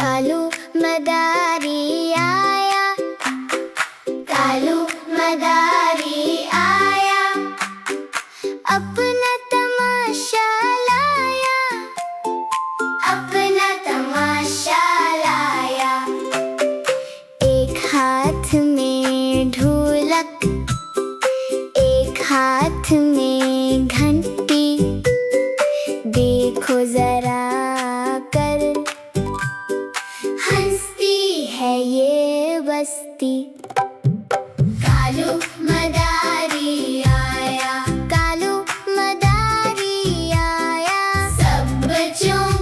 कालू मदारी आया, कालू मदारी आया, अपना तमाशा लाया, अपना तमाशा लाया। एक हाथ में ढोलक, एक हाथ में घंटी, देखो जरा कर हंसती है ये बस्ती। कालू मदारी आया, कालू मदारी आया, सब बच्चों